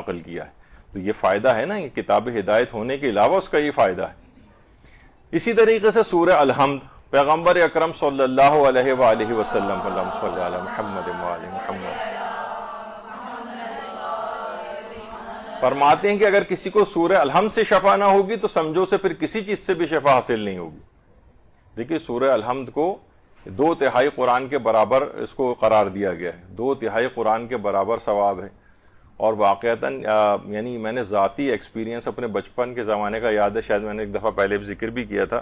نقل کیا ہے. تو یہ فائدہ ہے نا, یہ کتاب ہدایت ہونے کے علاوہ اس کا یہ فائدہ ہے. اسی طریقے سے سورہ الحمد, پیغمبر اکرم صلی اللہ علیہ وآلہ وسلم, اللہم صلی علی محمد وآل محمد, فرماتے ہیں کہ اگر کسی کو سورہ الحمد سے شفا نہ ہوگی تو سمجھو سے پھر کسی چیز سے بھی شفا حاصل نہیں ہوگی. دیکھیے سورہ الحمد کو 2/3 قرآن کے برابر اس کو قرار دیا گیا ہے, 2/3 قرآن کے برابر ثواب ہے. اور واقعتاً یعنی میں نے ذاتی ایکسپیرینس اپنے بچپن کے زمانے کا یاد ہے, شاید میں نے ایک دفعہ پہلے بھی ذکر بھی کیا تھا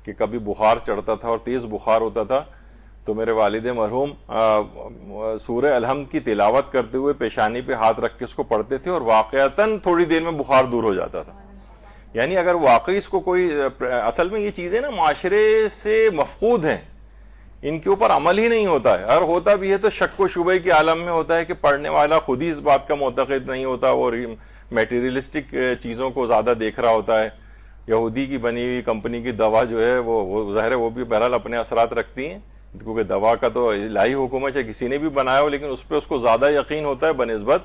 کہ کبھی بخار چڑھتا تھا اور تیز بخار ہوتا تھا تو میرے والد مرحوم سورہ الحمد کی تلاوت کرتے ہوئے پیشانی پہ ہاتھ رکھ کے اس کو پڑھتے تھے اور واقعتاً تھوڑی دیر میں بخار دور ہو جاتا تھا. یعنی اگر واقعی اس کو کوئی, اصل میں یہ چیزیں نا معاشرے سے مفقود ہیں, ان کے اوپر عمل ہی نہیں ہوتا ہے, اور ہوتا بھی ہے تو شک و شبہ کے عالم میں ہوتا ہے کہ پڑھنے والا خود ہی اس بات کا معتقد نہیں ہوتا, وہ میٹیریلسٹک چیزوں کو زیادہ دیکھ رہا ہوتا ہے. یہودی کی بنی ہوئی کمپنی کی دوا جو ہے وہ ظاہر ہے وہ بھی بہرحال اپنے اثرات رکھتی ہیں, کیونکہ دوا کا تو الہی حکم ہے, چاہے کسی نے بھی بنایا ہو, لیکن اس پہ اس کو زیادہ یقین ہوتا ہے بنسبت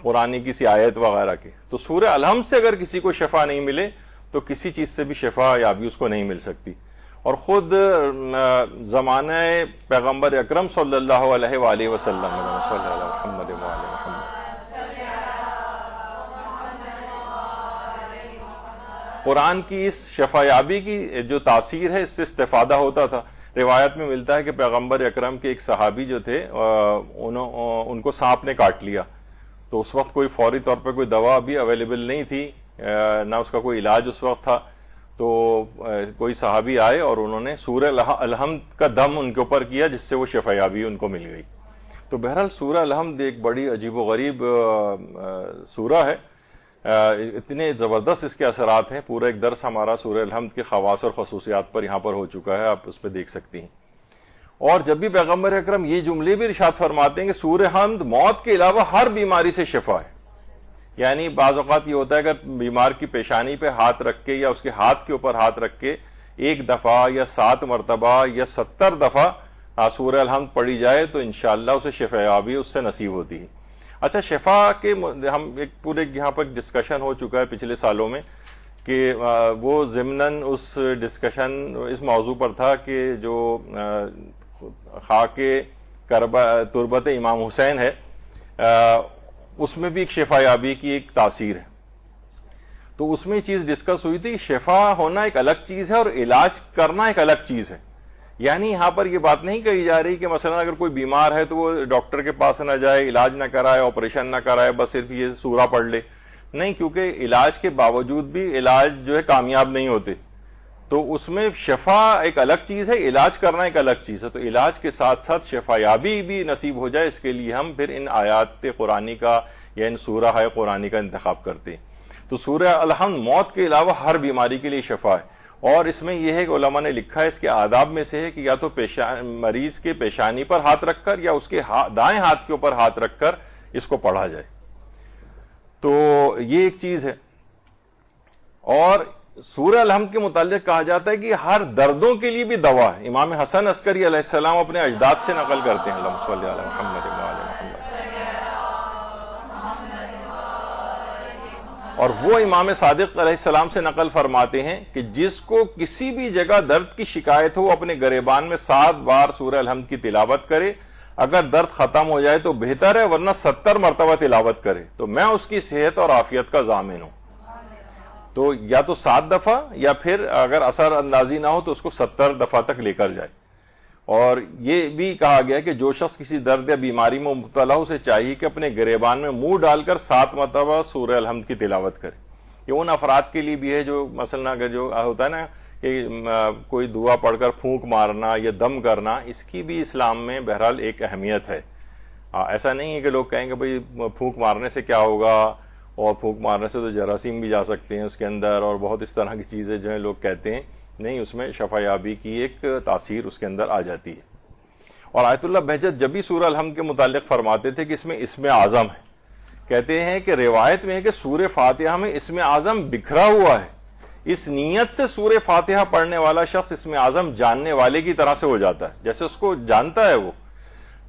قرآن کی سی آیت وغیرہ کے. تو سورہ الحمد سے اگر کسی کو شفا نہیں ملے تو کسی چیز سے بھی شفا یابی اس کو نہیں مل سکتی. اور خود زمانہ پیغمبر اکرم صلی اللہ علیہ وآلہ وسلم, صلی اللہ محمد وآلہ محمد, قرآن کی اس شفا یابی کی جو تاثیر ہے اس سے استفادہ ہوتا تھا. روایت میں ملتا ہے کہ پیغمبر اکرم کے ایک صحابی جو تھے ان کو سانپ نے کاٹ لیا, تو اس وقت کوئی فوری طور پہ کوئی دوا بھی اویلیبل نہیں تھی, نہ اس کا کوئی علاج اس وقت تھا. تو کوئی صحابی آئے اور انہوں نے سورہ الحمد کا دم ان کے اوپر کیا, جس سے وہ شفا یابی ان کو مل گئی. تو بہرحال سورہ الحمد ایک بڑی عجیب و غریب سورہ ہے, اتنے زبردست اس کے اثرات ہیں. پورا ایک درس ہمارا سورہ الحمد کے خواص اور خصوصیات پر یہاں پر ہو چکا ہے, آپ اس پہ دیکھ سکتی ہیں. اور جب بھی پیغمبر اکرم یہ جملے بھی ارشاد فرماتے ہیں کہ سورہ الحمد موت کے علاوہ ہر بیماری سے شفا ہے. یعنی بعض اوقات یہ ہوتا ہے اگر بیمار کی پیشانی پہ ہاتھ رکھ کے یا اس کے ہاتھ کے اوپر ہاتھ رکھ کے 1 دفعہ یا 7 مرتبہ یا 70 دفعہ سورہ الحمد پڑھی جائے تو انشاءاللہ اسے شفا یابی اس سے نصیب ہوتی ہے. اچھا, شفا کے ہم ایک پورے یہاں پر ڈسکشن ہو چکا ہے پچھلے سالوں میں کہ وہ ضمناً اس ڈسکشن اس موضوع پر تھا کہ جو خاک تربت امام حسین ہے اس میں بھی ایک شفا یابی کی ایک تاثیر ہے. تو اس میں یہ چیز ڈسکس ہوئی تھی کہ شفا ہونا ایک الگ چیز ہے اور علاج کرنا ایک الگ چیز ہے. یعنی یہاں پر یہ بات نہیں کہی جا رہی کہ مثلا اگر کوئی بیمار ہے تو وہ ڈاکٹر کے پاس نہ جائے, علاج نہ کرائے, آپریشن نہ کرائے, بس صرف یہ سورہ پڑھ لے. نہیں, کیونکہ علاج کے باوجود بھی علاج جو ہے کامیاب نہیں ہوتے. تو اس میں شفا ایک الگ چیز ہے, علاج کرنا ایک الگ چیز ہے. تو علاج کے ساتھ ساتھ شفا یابی بھی نصیب ہو جائے, اس کے لیے ہم پھر ان آیات قرآنی کا یا ان سورہ قرآنی کا انتخاب کرتے ہیں. تو سورہ الحمد موت کے علاوہ ہر بیماری کے لیے شفا ہے. اور اس میں یہ ہے کہ علماء نے لکھا ہے اس کے آداب میں سے ہے کہ یا تو مریض کے پیشانی پر ہاتھ رکھ کر یا اس کے دائیں ہاتھ کے اوپر ہاتھ رکھ کر اس کو پڑھا جائے. تو یہ ایک چیز ہے. اور سورہ الحمد کے متعلق کہا جاتا ہے کہ ہر دردوں کے لیے بھی دوا ہے. امام حسن عسکری علیہ السلام اپنے اجداد سے نقل کرتے ہیں, اللہم صلی علی محمد وآل محمد, اور وہ امام صادق علیہ السلام سے نقل فرماتے ہیں کہ جس کو کسی بھی جگہ درد کی شکایت ہو اپنے گریبان میں 7 بار سورہ الحمد کی تلاوت کرے, اگر درد ختم ہو جائے تو بہتر ہے, ورنہ 70 مرتبہ تلاوت کرے تو میں اس کی صحت اور عافیت کا ضامن ہوں. تو یا تو 7 دفعہ یا پھر اگر اثر اندازی نہ ہو تو اس کو 70 دفعہ تک لے کر جائے. اور یہ بھی کہا گیا کہ جو شخص کسی درد یا بیماری میں مبتلا ہو اسے چاہیے کہ اپنے گریبان میں منہ ڈال کر 7 مرتبہ سورہ الحمد کی تلاوت کرے. یہ ان افراد کے لیے بھی ہے جو مثلا اگر جو ہوتا ہے نا کہ کوئی دعا پڑھ کر پھونک مارنا یا دم کرنا, اس کی بھی اسلام میں بہرحال ایک اہمیت ہے. ایسا نہیں ہے کہ لوگ کہیں کہ بھئی پھونک مارنے سے کیا ہوگا, اور پھونک مارنے سے تو جراثیم بھی جا سکتے ہیں اس کے اندر, اور بہت اس طرح کی چیزیں جو ہیں لوگ کہتے ہیں. نہیں, اس میں شفا یابی کی ایک تاثیر اس کے اندر آ جاتی ہے. اور آیت اللہ بہجت جب بھی سورہ الحمد کے متعلق فرماتے تھے کہ اس میں اسم اعظم ہے, کہتے ہیں کہ روایت میں ہے کہ سورہ فاتحہ میں اسم اعظم بکھرا ہوا ہے. اس نیت سے سورہ فاتحہ پڑھنے والا شخص اسم اعظم جاننے والے کی طرح سے ہو جاتا ہے, جیسے اس کو جانتا ہے وہ.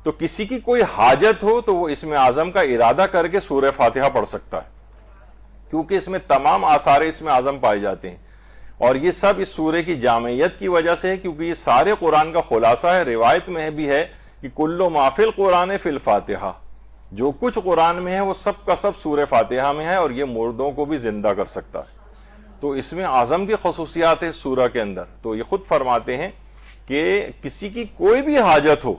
تو کسی کی کوئی حاجت ہو تو وہ اسم اعظم کا ارادہ کر کے سورہ فاتحہ پڑھ سکتا ہے، کیونکہ اس میں تمام آثار اسم اعظم پائے جاتے ہیں، اور یہ سب اس سورے کی جامعیت کی وجہ سے ہے، کیونکہ یہ سارے قرآن کا خلاصہ ہے۔ روایت میں بھی ہے کہ کل ما فی القرآن فی الفاتحہ، جو کچھ قرآن میں ہے وہ سب کا سب سورہ فاتحہ میں ہے، اور یہ مردوں کو بھی زندہ کر سکتا ہے۔ تو اس میں اعظم کی خصوصیات ہے سورہ کے اندر۔ تو یہ خود فرماتے ہیں کہ کسی کی کوئی بھی حاجت ہو،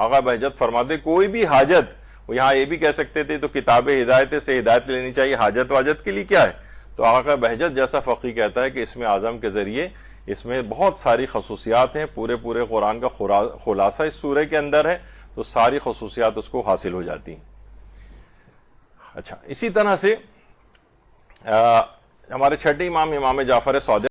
آقا بہجت فرماتے کوئی بھی حاجت، وہ یہاں یہ بھی کہہ سکتے تھے تو کتاب ہدایت سے ہدایت لینی چاہیے، حاجت واجت کے لیے کیا ہے؟ تو آقا بہجت جیسا فقی کہتا ہے کہ اس میں اعظم کے ذریعے اس میں بہت ساری خصوصیات ہیں، پورے قرآن کا خلاصہ اس سورہ کے اندر ہے، تو ساری خصوصیات اس کو حاصل ہو جاتی ہیں۔ اچھا، اسی طرح سے ہمارے چھٹے امام جعفر صادق